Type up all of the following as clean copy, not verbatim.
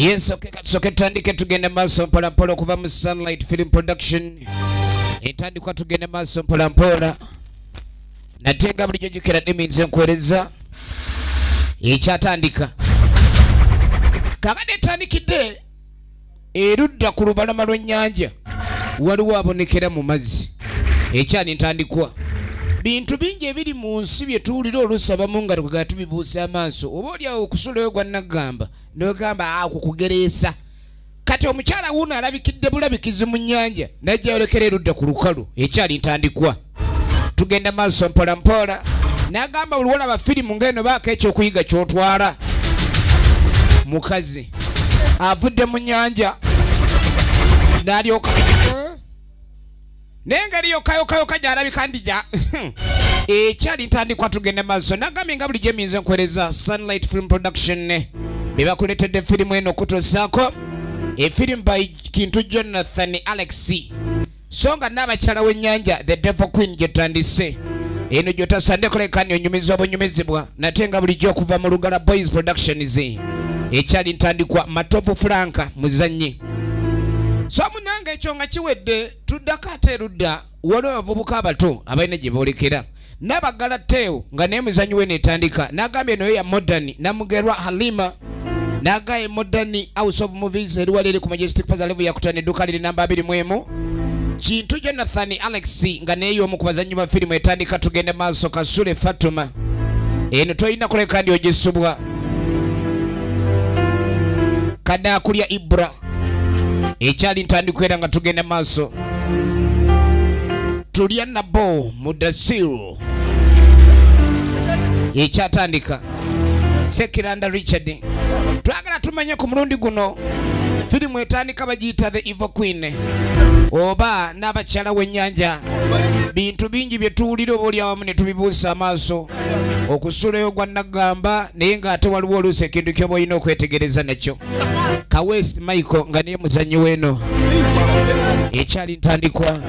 Yes, okay, katsoke tandike tugende maso mpola mpola kuva mu Sunlight Film Production. Etandikwa tugende maso mpola mpola. Natenga bulijjo jukira diminze nkweleza. Ekyatandika. Kakade tandikidde erudda ku lubalama lw'ennyanja. Waliwo abonekera mu mazzi. Ekyani ntandikwa. Bintu bingi ebiri mu nsi bye tuwulira oluusi abamu nga tugaga tubibuusa amaaso. Oba olyawo okusulayo gwa Nagamba n'ogamba kukugereesa. Kati omukyala wuno alabikidde bulabikizi mu nnyanja n'ajja yolekera erudda ku lukalu. Ekyali ntandikwa. Tugenda maaso mpola mpola. N'agamba buli walaba firimu ng'eno baako ekyokuyiga ky'otwala. Mukazi avudde mu nnyanja n'alyoka n'engeri yokayokayoka gy'alabika ndija. Ekyali ntandikwa tugende maaso. N'agambye nga bulijjo eminze nkwereza Sunlight Film Production be bakuleetedde firimu eno okutuusaako efirimu by Kintu Jonathan.K.KABAKA. So nga Nabakyala Wennyanja The Devil Queen gyetandise. Eno gyotasande kulekani onyumizibwa bunyumizibwa nate nga bulijjo okuva mu Lugala Boys Productions. Ekyali ntandikwa Matopu Franka muzannyi. So munanga ekyo nga kiwedde tuddako ate erudda waliwo abavubuka abato abalina gye boolekera. Nabagala Teo nga naye muzannyi we netandika. N'agambye eno ya modern namugerwa Halima. N'agaye modern House of Movies eriwali eri ku Majestic Plaza level yakutana edduka liri namba 21. Kintu Jonathan.K.KABAKA nga naye y'omu ku bazannyi ba firimu etandika tugende maaso Kasule Fatuma. Eno toyina kuleka ndi ogisubwa. Kadakulya Ibra. Ekyali ntandikwera nga tugende maaso. Tulya Nabo Mudasiru. Ekyatandika. Sekiranda Richard. Twagala tumanye ku mulundi guno firimu etandika bagiyita The Evil Queen oba Nabakyala Wennyanja. Bintu bingi bye tuwulira oba oli awamu ne tubibuusa amaaso okusulayo gwa Nagamba naye ng'ate waliwo oluusi ekintu ky'oba olina okwetegereza nakyo. Kawesi Michael nga naye muzannyi w'eno. Ekyali ntandikwa.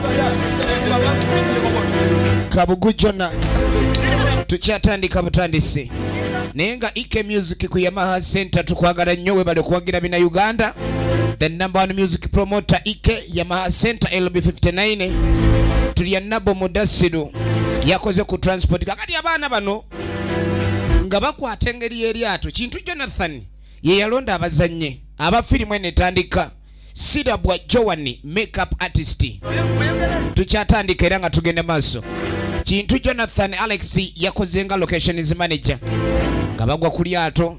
Kabugu Jona tukyatandika butandisi. Naye nga EK Music ku Yamaha Center tukwagala nnyo we bali kuwagira bina Uganda. The #1 music promoter EK Yamaha Center LB59. Tulya Nabo Mudasiru yakoze ku transport. Kakati abaana bano nga bakwata engeri eryato Kintu Jonathan ye yalonda abazannye aba firimu eno etandika. Sirabwa Joan makeup artist. Tukyatandika era nga tugende maaso. Kintu Jonathan.K.KABAKA yakoze nga locations manager. Nga bagwa ku lyato.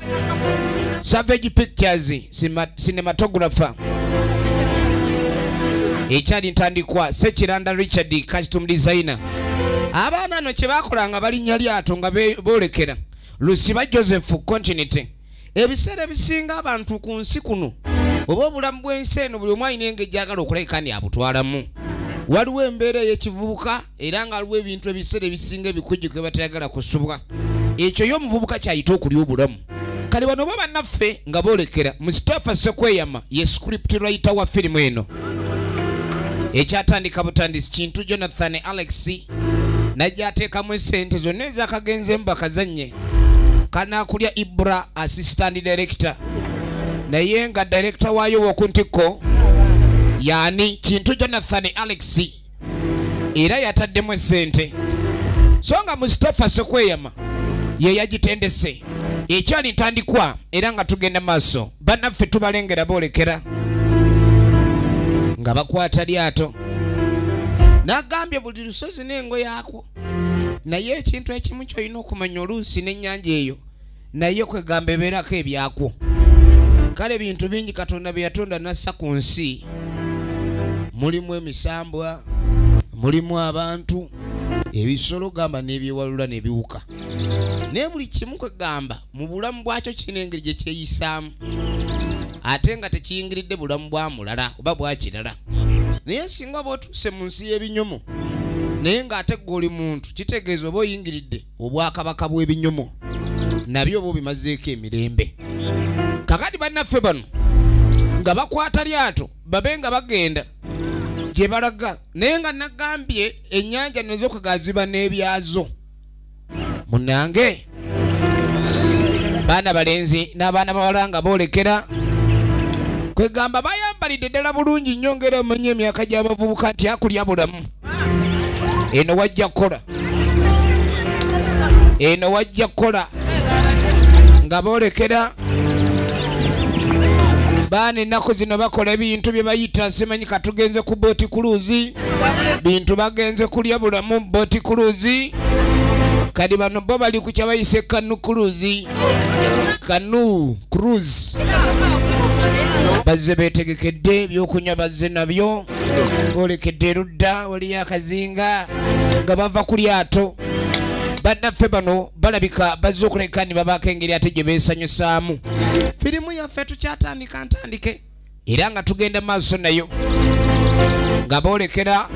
Savage Pictures cinematographer. Ekyali ntandikwa Sekiranda Richard costume designer. Abaana no kye bakolanga balinnya lyato nga boolekera. Lusiba Joseph Continuity. Ebiseera bisinga abantu ku nsi kuno oba obulamu bw'ensi eno buli omu alina engeri gy'agala okulabika ndi abutwalamu. Waliwo embeera ey'ekivubuka era nga waliwo ebintu ebiseera ebisinga ebikujjuko bye batayagala kusubwa. Ekyo y'omuvubuka kyayita okulya obulamu. Kale bano oba bannaffe nga boolekera Mustafa Sekweyama ye script writer wa firimu eno. Ekyatandika butandisi Kintu Jonathan.K.KABAKA najja ateekamu essente zonna ezakagenzemu bakazannye. Kanakulya Ibra assistant director. Naye nga director waayo w'okuntiko yani Kintu Jonathan.K.KABAKA era yataddemu essente. So nga Mustafa Sekweyama ye yagitendese. Ekyali ntandikwa era nga tugenda maaso. Bannaffe tubalengera boolekera nga bakwata lyato. N'agambye buli lusozi n'engo yaakwo. Naye ekintu ekimu ky'olina okumanya oluusi n'ennyanja eyo naye kwegamba ebeerako ebyakwo. Kale bintu bingi Katonda bye yatonda nassa ku nsi. Mulimu emisambwa, mulimu abantu, ebisolo gamba n'ebyewalula n'ebiwuka. Naye buli kimu kwegamba mu bulamu bwakyo kirina engeri gye kyeyisaamu. Ate nga tekiyingiridde bulamu bwa mulala oba bwa kirala. Naye singa oba otuuse mu nsi y'ebinyomo naye ng'ate gw'oli muntu kitegeeza oba oyingiridde obwakabaka bw'ebinyomo nabyo oba obimazeeko emirembe. Kakati bannaffe bano nga bakwata lyato babe nga bagenda gye balaga naye nga nagambye ennyanja nez'okugaziba n'ebyazo. Munnange baana balenzi n'abaana bawala nga boolekera kwegamba bayambalidde ddala bulungi nnyo ngera omanye emyaka gy'abavubuka nti akulya bulamu. Eno wajja kukola. Eno wajja kukola. Nga boolekera baana ennaku zino bakola ebintu bye bayita simanyi katugenze ku booti cruise. Bintu bagenze kulya bulamu booti cruise. Kadi bano bo bali ku kya bayise kanu cruise. Kanu cruise. Bazze beetegekedde ebyokunywa bazze nabyo. Boolekedde erudda waliyo akazinga nga bava ku lyato. Bannaffe bano balabika bazze okuleka ne babaako engeri ate gye beesanyusaamu. Firimu yaffe tukyatandika ntandike era nga tugenda maaso nayo nga boolekera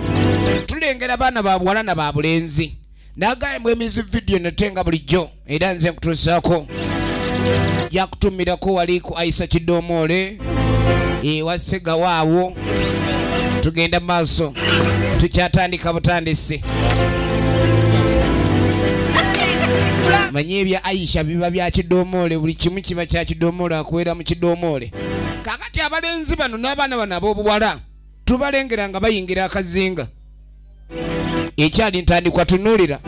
tulengera baana ba buwala na ba bulenzi. Nagaye mwemizi video netenga bulijjo era nze nkutuusaako yakutumirako wali ku Aisa Kidomole wasega waawo. Tugenda maaso tukyatandika butandisi. Manyi ebya Aisha biba bya Kidomole, buli kimu kiba kya Kidomole akwera mu Kidomole. Kakati abalenzi bano n'abaana bano ab'obuwala tubalengera nga bayingira akazinga. Ekyali ntandikwa tunuulira.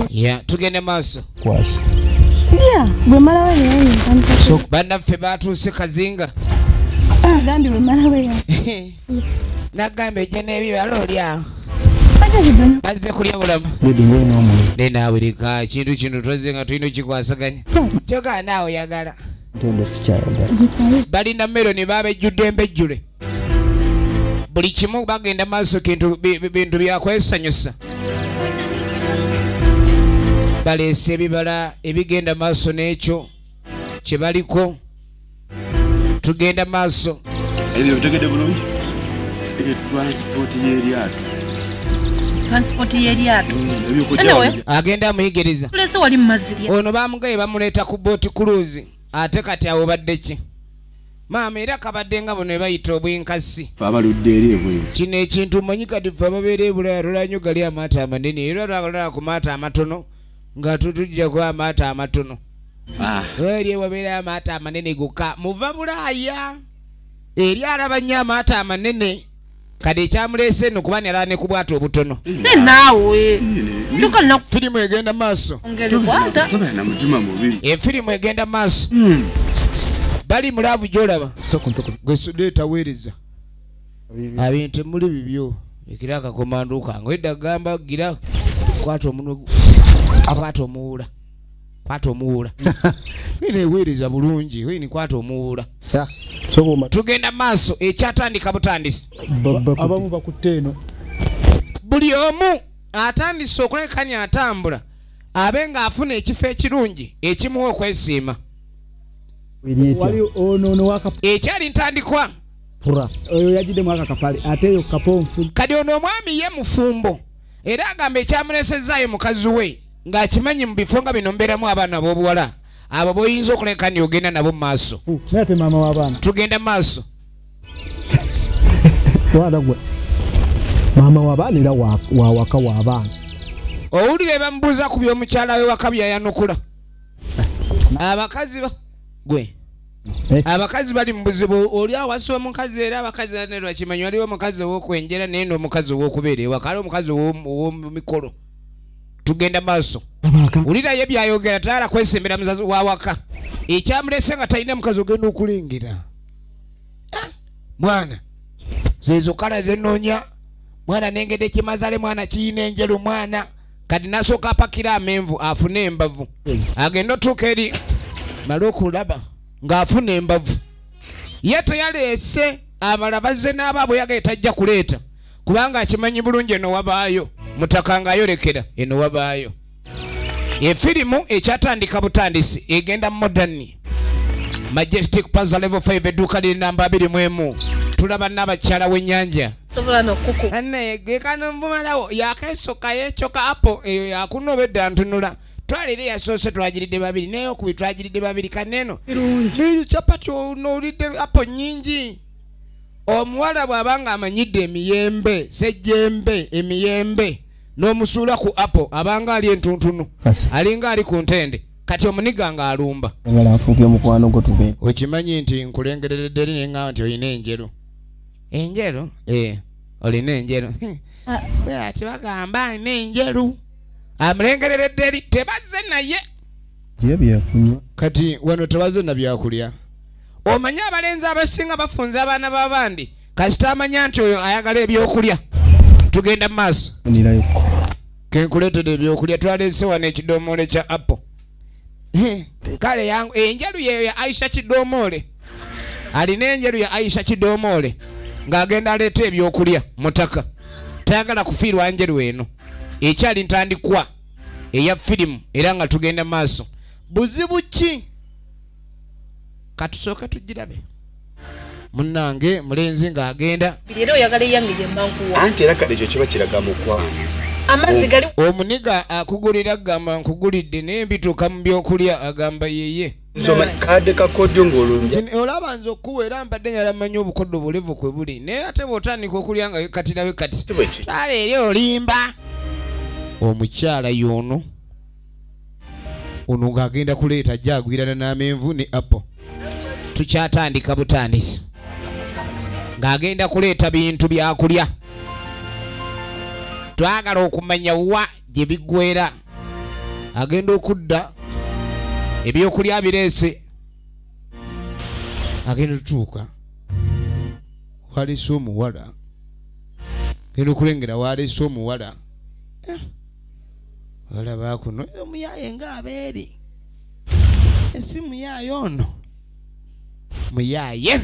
Yeah, tugende maaso. Kwasi. Yeah, bwe mala we yayi ntandika. Bannaffe baatuuse kazinga. Gambi bwe mala we yayi. Nagambe ejja n'ebibala olya. Bazze kulya bulamu. Bibi ngene omuli. Naawe leka kintu kino tuzze nga tulina kikwasaganya. Kyoka naawe oyagala. Ntendo sikyayagala. Balina meloni babejjudde embejjule. Buli kimu bagenda maaso bintu byakwesanyusa. Baleese ebibala ebigenda maaso n'ekyo kye baliko. Tugenda maaso. Ebyo bitegedde bulungi. Transport y'eryato. Agenda amuyigiriza. Tulese wali mu mazzi. Ono bamugaye bamuleeta ku booti cruise. Ate kati awo badde ki? Maama era kabadde nga buno bayita obwenkasi. Abaludde eri ebweru. Kino ekintu manyi kati ffe ababeera ebulaya lulanyo gali amaato amanene era lwagala ku maato amatono nga tutujja ku amaato amatono. Eri ewabeera amaato amanene gokka muva Bulaaya. Eri alaba nnyo amaato amanene kade ekyamuleese eno kuba ne alaba ne ku bwato obutono. Naawe. Tukana firimu egenda maaso. Ngelikwata. Na mutima mubi. Efirimu egenda maaso. Bali mulavu gyolaba. Gwe Sudeeta weereza. Abintu muli bibyo. Ekiraka komando kango edda gamba gira kwata omuno akwata omuwula. Kwata omuwula. Wine weereza bulungi. Wine kwata omuwula. Tugenda maaso ekyatandika butandisi. Abamu bakutte eno. Buli omu atandise okulekanya atambula abenga afuna ekifo ekirungi ekimuwa okwesiima. Wali ono waka ekyali ntandikwa pura oyo yajide mwaka kapale ateyo kaponfu kadi ono omwami ye mufumbo era agamba ekyamulesezaayo mukazi we ng'akimanyi mu bifo nga bino mbeeramu abaana ab'obuwala abo boyinza okulekanya ogenda nabo mu maaso. Nate mama w'abaana tugenda maaso. Wala gwe mama w'abaana era wa waka w'abaana. Owulire bamubuuza ku by'omukyala we waka byayanukula. Abakazi gwe abakazi bali mu buzibu oli awasa omukazi era abakazi ne lwakimanyi waliwo omukazi ow'okwenjera naye n'omukazi ow'okubeera ewaka ali omukazi ow'omumikolo. Tugenda maaso. Ulira ye byayogera tayala kwesembera muzazi wa waka. Ekyamulese nga talina mukazi ogenda okulengera. mwana zezo kala zenonya mwana nengede kimazale mwana kiyina enjeru mwana kati nasoka apakira amenvu afune embavu agenda tukeri malokulaba ng'afuna embavu yeto yaleese abalabaze n'ababo yagaita ajja kuleeta kubanga akimanyi bulungi eno wabaayo mutaka ng'ayolekera eno wabaayo efirimu ekyatandika butandisi egenda modern Majestic Plaza level 5 edduuka liri namba 21 tulaba n'abakyala w'ennyanja sobola n'okkuku anne gekano mbumalawo yakeesoka yeecoka apo eyo yakunobedda ntunula twalire yasoose twagiridde babiri naye okubi twagiridde babiri kaneno birungi capati onoolidde apo nnyingi omuwala bw'abanga amanyidde emiyembe sejjembe emiyembe n'omusuula ku apo abanga ali entuntunu alinga ali ku ntende kati omuniga nga alumba afuuke omukwano gwo tugende okimanyi nti nkulengereredde eri neŋŋamba nti olina enjeru enjeru olina enjeru ati bagamba alina enjeru amulengereredde eri tebazze naye byebyakunywa kati wano tebazze na byakulya omanyi abalenzi abasinga bafunze abaana b'abandi kasita amanya nti oyo ayagala ebyokulya tugenda mu maaso kenkuleetedde ebyokulya twaleese wano ekidomoole kya apo kale yangu enjeru yeyo ya Aisha Kidomole alina enjeru ya Aisha Kidomole ng'agenda aleeta ebyokulya mutaka tayagala kufiirwa njeru eno ekyali ntandikwa eya firimu era nga tugenda maaso buzibu ki katusooke tugirabe munnange mulenzi ng'agenda era oyagala eyange gye mbankuwa anti era kale ekyo kiba kiraga mu kwavu amazzi gali omuniga akugulira agamba nkugulidde naye mbituuka mu byokulya agamba yeye nsoma kadde kakodyo ng'olunja olaba nze okuwa era mbadde nyala manyi obukoddo bulevu kwe buli naye ate bw'otandika okulya nga katirawe kati tala eri olimba omukyala y'ono ono ng'agenda kuleeta ajja agwirana n'amenvu ne apo tukyatandika butandisi ng'agenda kuleeta bintu byakulya twagala okumanya wa gye biggwera agenda okudda ebyokulya bireese agenda tutuuka waleese omuwala genda okulengera waleese omuwala walabakuno omuyaye ng'abeeri esi muyaye ono muyaye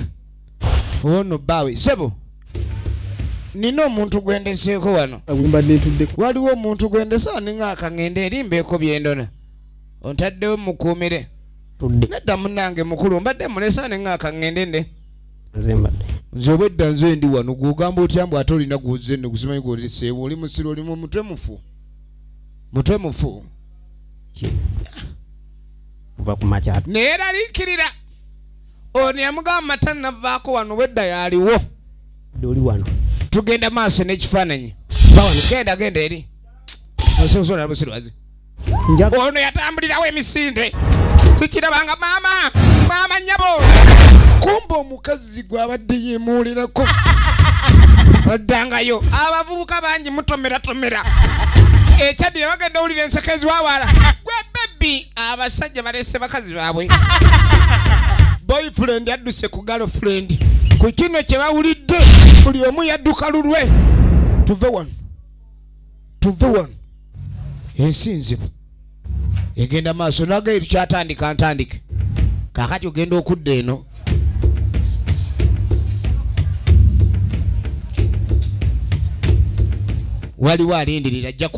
ono bawe sebo nina omuntu gwendeseeko wano waliwo omuntu gwendesa ninga akaŋŋende erimbeeko byendona ontaddewo mukuumire nedda munnange mukulu mbadde mulesa ninga akaŋŋende nde nze obwedda nze ndi wano gwogamba otya mbu ate olina gwoze nne gusimanyi gwoleseewo oli musiro oli mu mutwe mufu mutwe mufu naye eraliikirira ono yamugamba matani navaako wano wedda yaaliwo tugenda maaso n'ekifaananyi genda eri ososona busirwazi ono yatambulirawo emisinde sikirabanga maama nyabo kumba omukazi gwabadde yemuulirako addangayo abavubuka bangi mutomera ekyaddira bagenda owulira ensekezi wawaala gwe bebi abasajja balese bakazi baabwe boyfriend yadduse ku girlfriend ku kino kye bawulidde buli omu yadduka lulwe tuve wano ensi nzibu egenda maaso nagaye tukyatandika ntandike kakati ogenda okudda eno waliwo alindirira ajja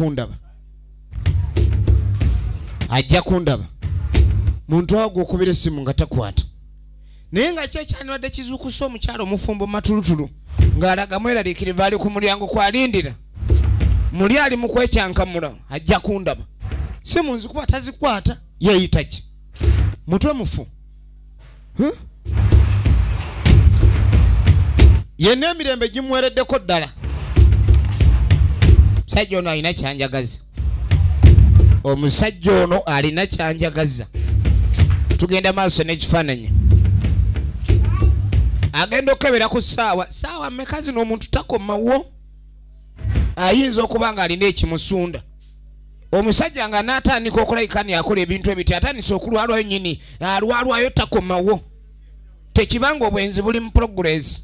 kundaba muntu awo gwokubira essimu nga takwata naye nga kyekyanibadde kizuukusa omukyalo omufumbo matulutulu ng'alaga mweraliikiriva ali ku mulyango kwalindira muli ali mu kwekyankamula ajja kundaba simu nzikuba tazikwata yeyita ki mutwe mufu yenna emirembe gimuwereddeko ddala omusajja ono alina kyanjagaza omusajja ono alina kyanjagaza tugenda maaso n'ekifaananyi agenda okebera ku saawa mmeka zino omuntu takomawo ayinza okuba nga alina ekimusunda omusajja nga n'atandika okulayikani akola ebintu ebiti atandisa okulwalwayo nyini alwalwayo takomawo tekibanga obwenzi buli mu progress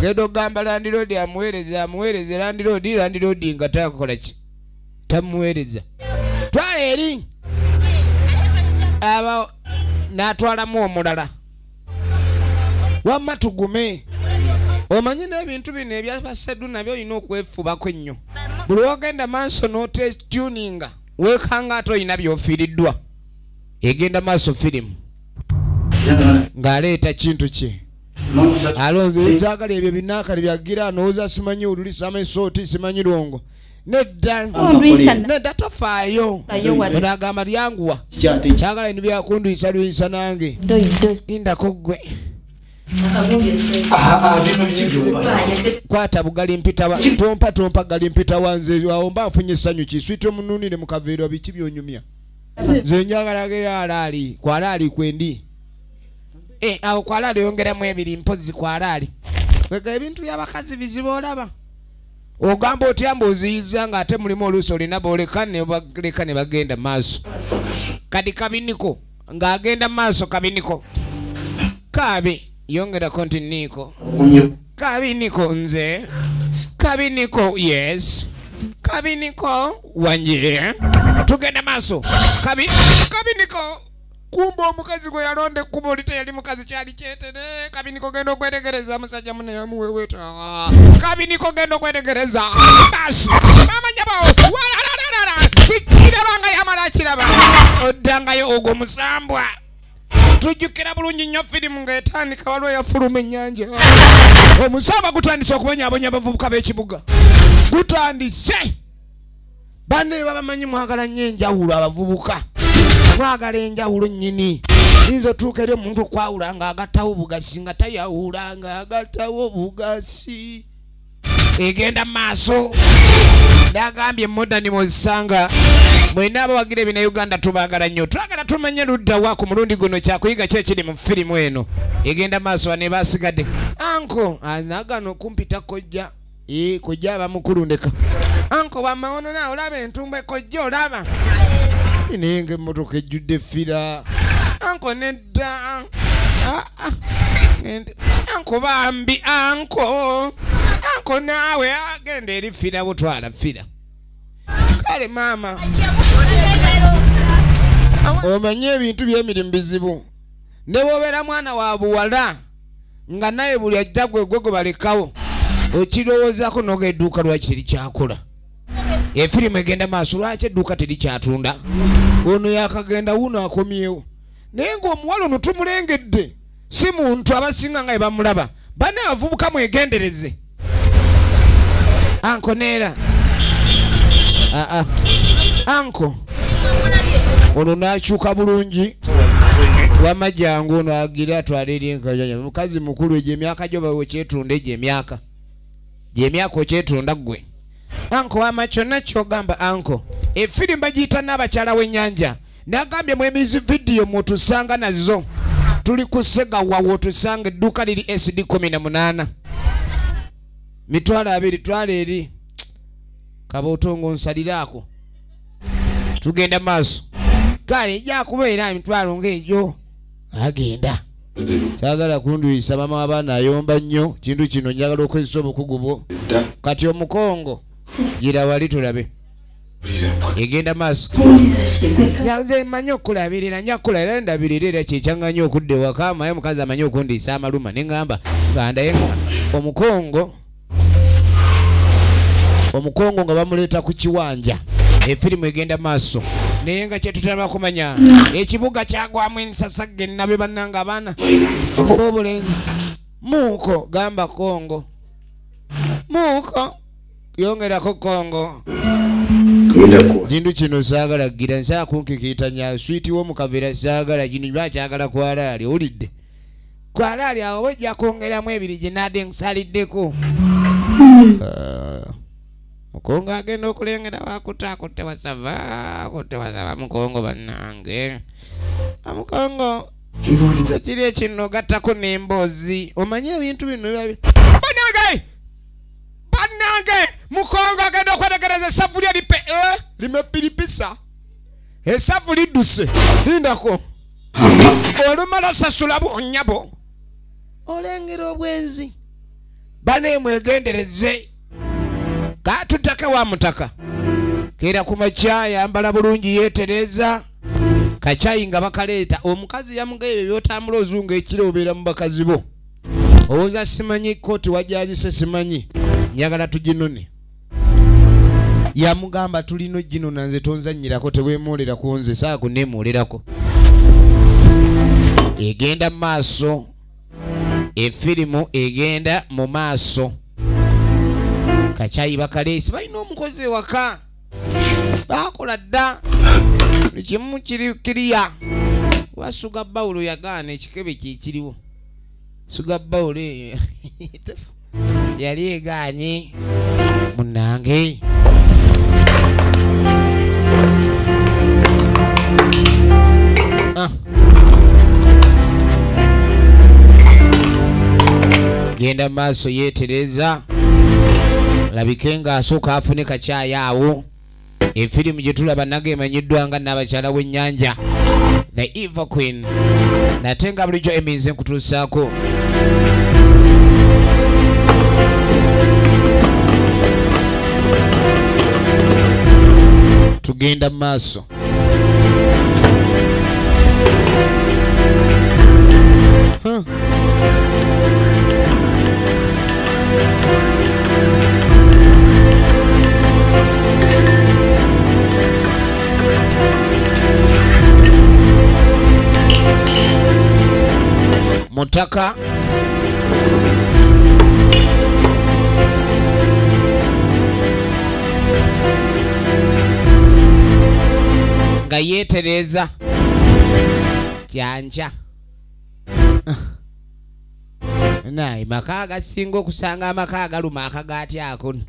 Gedo gamba landlord amuweereze landlord nga takola ki tamuweereza twala eri aba n'atwalamu omulala wamma tugume omanyi n'ebintu bino ebyabaseddu nabyo olina okwefubako ennyo buli wogenda maaso n'otetuninga weekanga ate olina by'ofiiriddwa egenda maaso firimu ng'aleeta kintu kye alonze nzagala ebyo binaakale byagira nooza simanyi olulisa amesooti simanyi lwongo nedda tofaayo onagamba lyanguwa kyagala eno byakunduyisa nange lindako ggwe kwata bugali mpita tompa gali mpita wanze awo mba nfunye essanyu kiswite omununire mu kaveerwa biki byonyumya nze njagala gera alaali kwalaali kwendi awo kwalaali yongeramu ebiri mpozi kwalaali kwega ebintu by'abakazi bizibu olaba ogamba otya mbuziyiza ng'ate mulimu oluusi olina booleka ne bagenda maaso kadi kabiniko ng'agenda maaso kabiniko kaabe yongera konti niko kabi niko nze kabi niko yes kabi niko wanje tugenda maso kabi niko kumba omukazi gwe yalonde kubo lite yali mukazi kyali kyetere kabi niko genda okwetegereza musajja munne yamuweweta kabi niko genda okwetegereza basi mama nyabo sikira banga yamala kiraba odangayo ogwo musambwa tujukira bulungi nnyo firimu ng'etandika waliwo yafuluma ennyanja omusamba gutandise okubenyabonya abavubuka b'ekibuga gutandise banne babamanyi mwagala nnyo enjawulo abavubuka mwagala enjawulo nnyini yinza otuuka eri omuntu okwawula ng'agattawo bugasi nga tayawula ng'agattawo bugasi egenda maaso nagambye modani mozisanga mwena abawagira ebina Uganda tubaagala nnyo twagala tumanye ludda wa ku mulundi guno kyakuyiga kyekiri mu firimu eno egenda maaso wane basigadde anko anagano kumpita kojja kojja abamukulundeka anko bamawono na olaba entumba kojja olaba ninge emmotoka ejjudde fira anko nedda anko bambi anko naawe agenda eri fira butwala fira kale mama omanye ebintu by'emirimu bizibu ne bw'obeera mwana wa buwala nga naye buli ajja gwe balekawo okirowoozaako n'oga edduuka lwaki terikyakola efirimu egenda maaso lwaki edduuka terikyatunda ono yakagenda wuno akomyewo naye ng'omuwala ono tumulengedde si muntu abasinga nga bamulaba banne abavubuka mwegendereze anko neera anko ono nakyuka bulungi wamajangu ono agira atwala eri enkajanja mukazi mukulu egyo emyaka gyo bawe kyetunda egyo emyaka okyetunda gwe anko wama kyonna kyogamba anko efirimu bagiyita Nabakyala w'Ennyanja nagambye mu emizi vidiyo mutusanga nazo tuli ku Segawa wotusanga edduuka liri SD 18 mitwalo 2 twala eri kabotongo nsaliraako tugenda maaso kale ejja kubeera emitwalo ng'egyo agenda kyagala kunduyisa mama w'abaana ayomba nnyo kintu kino njagala okozesa obukugu bwo kati omukongo gira wali tulabe egenda maaso nze mmanyi okulabirira nja kukulabirira ndabirira era kyekyanga nnyo okudda ewaka amaye omukazi amanyi okundiisa amaluma ne ŋŋamba gandaye omukongo nga bamuleeta ku kiwanja efirimu egenda maaso naye nga kyetutera kumanya ekibuga kyagwamu ensasagge nabe bannanga abaana obulenzi muuko gamba kongo muuko yongerako kongo kintu kino saagala gira nsaa kunkikitanya switi w'omukavera saagala kino lwakyagala kwalaali owulidde kwalaali awo wejja kwongeramu ebiri gye nadde nkusaliddeko mukongo agenda okulengera wakutakutte wasava mukongo bannange amukongo kiri ekino gattako n'emboozi omanye ebintu bino bannange mukongo agenda okwetegereza esavu lye limepiripisa esavu lidduse lindako olumala sasula bwonyabo olengera obwenzi bane mwegendereze katutaka wa mutaka kera ku makya yambala bulungi yeetereza kacayi nga bakaleeta omukazi yamugaye byotambula ozunga ekiro obeera mu bakazi bo owooza simanyi kooti wajazise simanyi njagala tuginone yamugamba tulino ginona nze tonzanyirako teweemoolera ku nze saa kuneemoolerako egenda mu maaso efirimu egenda mu maaso kacayi bakaleesi balina omukozi ewaka bakola dda buli kimu kiriya wasuga bawulo yagaana ekikebe kikiriwo suga bawulo eyo yali egaanye munange genda maaso yeetereza labike nga asooka afune kacaayi awo efirimu gye tulaba naga emanyiddwa nga Nabakyala w'Ennyanja the Eva Queen nate nga bulijjo eminze nkutuusaako tugenda maaso. Mutaka nga yeetereza janja naye maka agasinga okusanga amaka agaluma akagaati ako nno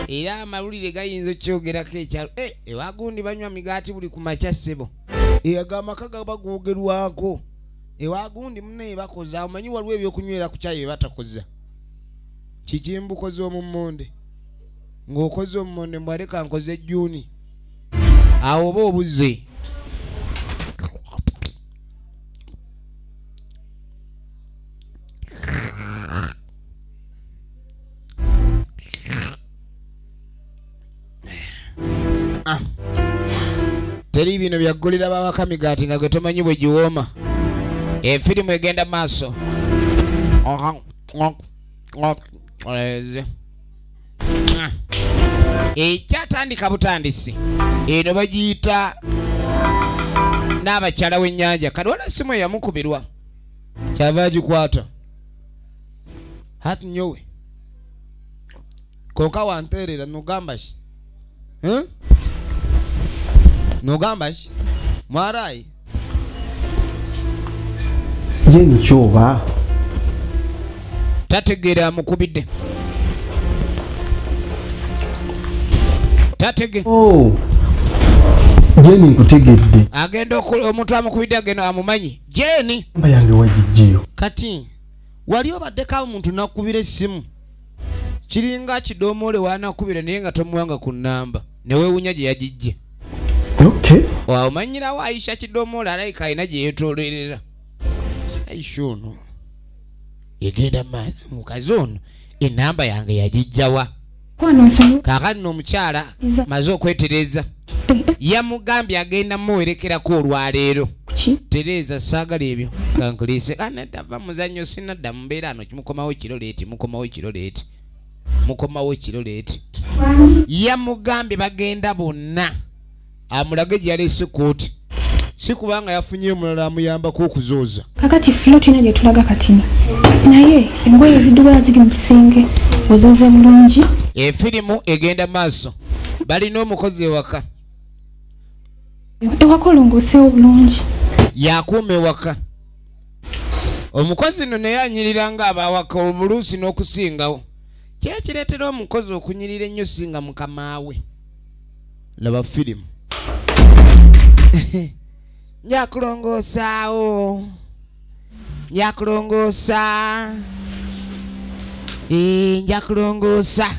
era amawulire gayinza okyogerako ekyalo ewagundi banywa migaati buli ku makya ssebo agamaka gaba googerwako ewagundi munne bakoza omanyi waliwo ebyokunywera ku kyayi batakoza kikimbukoze omummonde ng'okoze omummonde mbwaleka nkoze ejjuuni awo oba obuze teri bino byaggulira bawaka migaati nga gwe tomanyi bwe giwooma. Efirimu egenda maaso. Ekyatandika butandisi eno bagiyita Nabakyala w'ennyanja. Kati wala simu eyamukubirwa kyava agikwata hati nyowe konka wanterera nogamba ki nogamba ki mwarayi Jeni kyoba tategeera amukubidde tatege Jeni nkutegedde agenda omuntu amukubidde agenda amumanyi Jeni mba yange wagijjiyo kati wali obaddeko omuntu nakubira essimu kiringa kidoomole wanakubira naye nga tomuwanga ku nnamba neweewunya gye yagijje omanyirawo Aisha kidoomole alayika alina gye yeetoolorera Aisha ono egenda mukazi ono ennamba yange yagijjawa kaakati n'omukyala maze okwetereza yamugambye agenda muwerekerako olwaleero Tereza saagala ebyo kankulise anadava muzannyo sinadda mbeera ano kimukomawo kiro leeti yamugambye bagenda bonna amulage gye yaleese kooti si kubanga yafunye omulala amuyambako okuzooza kakati flo tulina gye tulaga katini naye engoye ziddugala ziri mu kisenge ozooze bulungi. Efirimu egenda maaso balina omukozi ewaka olongoseewo bulungi yakuuma ewaka omukozi no naye anyirira nga abawaka obuluusi n'okusingawo kyekireetera omukozi okunyirira ennyo singa mukamaawe. Laba firimu njakulongoosaawo njakulongoosa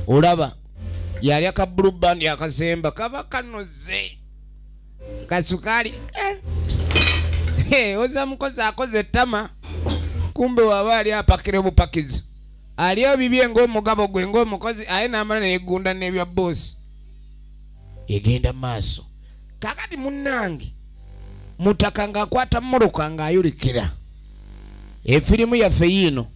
olaba yali akabulu bandi akasemba kaba kanoze kasukaali oza mukozi akoze ettama kumbe waba ali apakira obupakizi aliyo bibye ng'omugabo gwe ng'omukozi aye n'amala neegunda n'ebya boosi egenda maaso. Kakati munnange mutaka ng'akwata mmoloka ng'ayolekera efirimu yaffe yiino